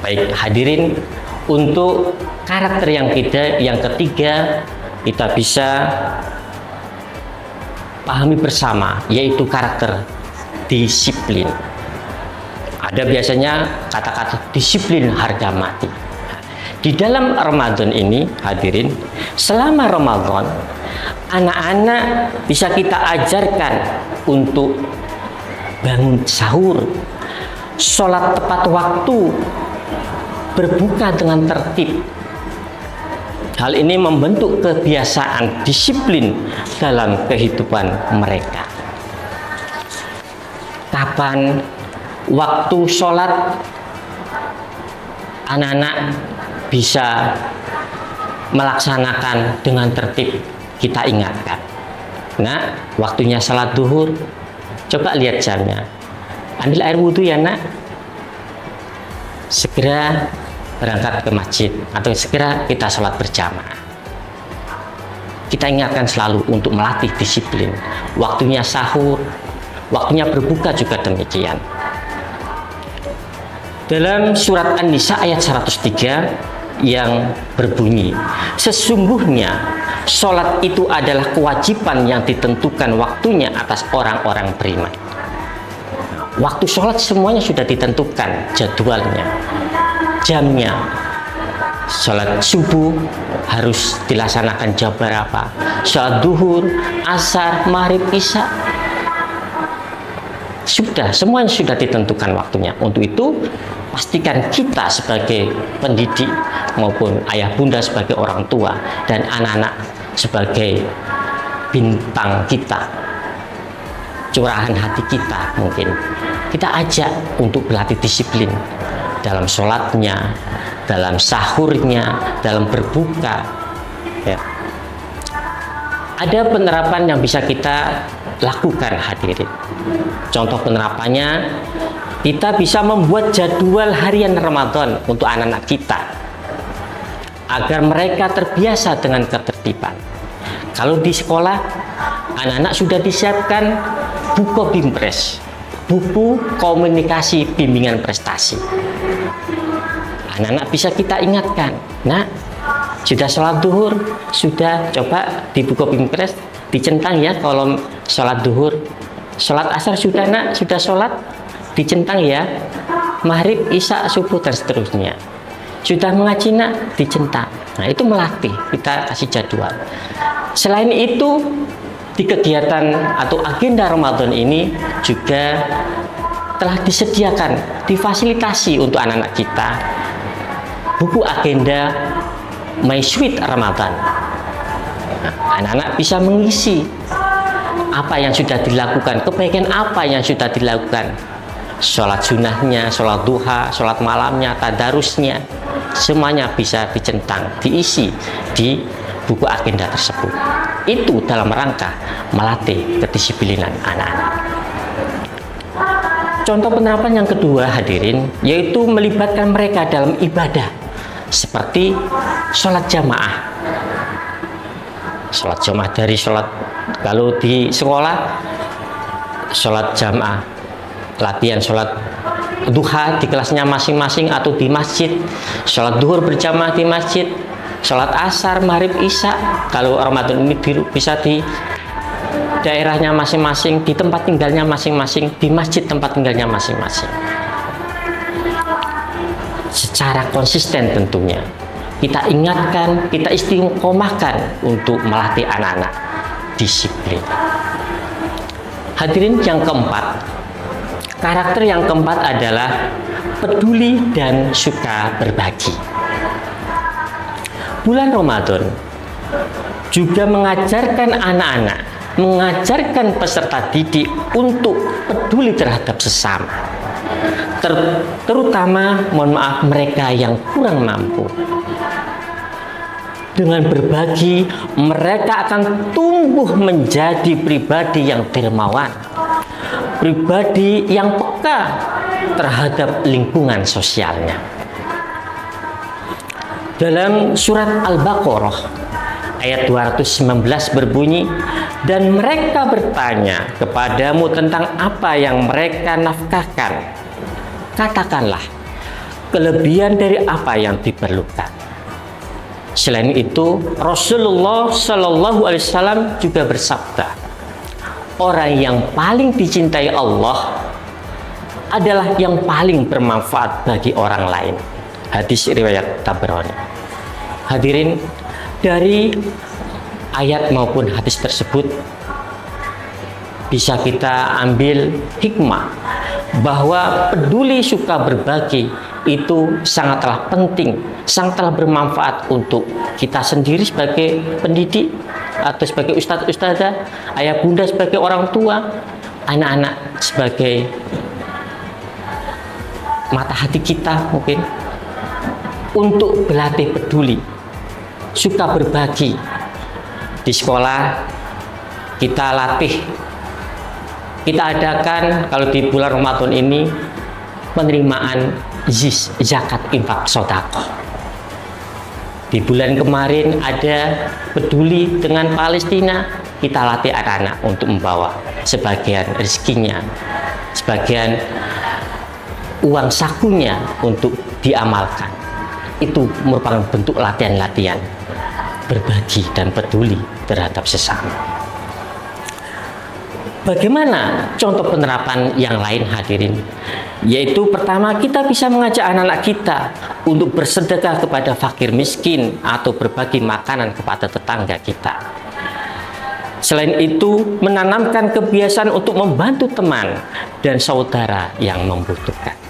Baik hadirin, untuk karakter yang ketiga kita bisa pahami bersama, yaitu karakter disiplin. Ada biasanya kata-kata disiplin harga mati. Di dalam Ramadan ini hadirin, selama Ramadan anak-anak bisa kita ajarkan untuk bangun sahur, sholat tepat waktu, berbuka dengan tertib. Hal ini membentuk kebiasaan disiplin dalam kehidupan mereka. Kapan waktu sholat anak-anak bisa melaksanakan dengan tertib, kita ingatkan. Nah, waktunya salat duhur, coba lihat jamnya. Ambil air wudhu ya nak, segera berangkat ke masjid atau segera kita sholat berjamaah. Kita ingatkan selalu untuk melatih disiplin. Waktunya sahur, waktunya berbuka juga demikian. Dalam surat An-Nisa ayat 103 yang berbunyi, sesungguhnya sholat itu adalah kewajiban yang ditentukan waktunya atas orang-orang beriman. Waktu sholat semuanya sudah ditentukan, jadwalnya, jamnya. Sholat subuh harus dilaksanakan jam berapa, sholat duhur, asar, maghrib, isya, sudah, semuanya sudah ditentukan waktunya. Untuk itu pastikan kita sebagai pendidik maupun ayah bunda sebagai orang tua dan anak-anak sebagai bintang kita, curahan hati kita, mungkin kita ajak untuk berlatih disiplin dalam sholatnya, dalam sahurnya, dalam berbuka ya. Ada penerapan yang bisa kita lakukan hadirin. Contoh penerapannya, kita bisa membuat jadwal harian Ramadan untuk anak-anak kita agar mereka terbiasa dengan ketertiban. Kalau di sekolah, anak-anak sudah disiapkan buku Bimpres, buku komunikasi bimbingan prestasi. Anak-anak bisa kita ingatkan, nah sudah sholat duhur, sudah coba di buku Bimpres dicentang ya, kalau sholat duhur. Sholat asar sudah nak, sudah sholat, dicentang ya. Maghrib, isya, subuh dan seterusnya. Sudah mengaji nak, dicentang. Nah itu melatih, kita kasih jadwal. Selain itu, di kegiatan atau agenda Ramadan ini juga telah disediakan, difasilitasi untuk anak-anak kita buku agenda My Sweet Ramadan. Nah, anak-anak bisa mengisi apa yang sudah dilakukan, kebaikan apa yang sudah dilakukan, sholat sunnahnya, sholat duha, sholat malamnya, tadarusnya, semuanya bisa dicentang, diisi di buku agenda tersebut. Itu dalam rangka melatih kedisiplinan anak-anak. Contoh penerapan yang kedua hadirin, yaitu melibatkan mereka dalam ibadah seperti sholat jamaah. Sholat jamaah dari sholat, kalau di sekolah sholat jamaah, latihan sholat duha di kelasnya masing-masing atau di masjid, sholat duhur berjamaah di masjid, sholat asar, maghrib, isya. Kalau Ramadan ini bisa di daerahnya masing-masing, di tempat tinggalnya masing-masing, di masjid tempat tinggalnya masing-masing. Secara konsisten tentunya. Kita ingatkan, kita istiqomahkan untuk melatih anak-anak disiplin. Hadirin yang keempat, karakter yang keempat adalah peduli dan suka berbagi. Bulan Ramadan juga mengajarkan anak-anak, mengajarkan peserta didik untuk peduli terhadap sesama. Terutama, mohon maaf, mereka yang kurang mampu. Dengan berbagi, mereka akan tumbuh menjadi pribadi yang dermawan, pribadi yang peka terhadap lingkungan sosialnya. Dalam surat Al-Baqarah ayat 219 berbunyi, dan mereka bertanya kepadamu tentang apa yang mereka nafkahkan. Katakanlah, kelebihan dari apa yang diperlukan. Selain itu, Rasulullah Shallallahu Alaihi Wasallam juga bersabda, orang yang paling dicintai Allah adalah yang paling bermanfaat bagi orang lain. Hadis riwayat Tabrani. Hadirin, dari ayat maupun hadis tersebut bisa kita ambil hikmah bahwa peduli suka berbagi itu sangatlah penting, sangatlah bermanfaat untuk kita sendiri sebagai pendidik atau sebagai ustadz ustadzah, ayah bunda sebagai orang tua, anak-anak sebagai mata hati kita mungkin, untuk berlatih peduli, suka berbagi. Di sekolah kita latih, kita adakan kalau di bulan Ramadan ini penerimaan zakat infak sedekah. Di bulan kemarin ada peduli dengan Palestina, kita latih anak-anak untuk membawa sebagian rezekinya, sebagian uang sakunya untuk diamalkan. Itu merupakan bentuk latihan-latihan berbagi dan peduli terhadap sesama. Bagaimana contoh penerapan yang lain, hadirin? Yaitu pertama, kita bisa mengajak anak-anak kita untuk bersedekah kepada fakir miskin atau berbagi makanan kepada tetangga kita. Selain itu, menanamkan kebiasaan untuk membantu teman dan saudara yang membutuhkan.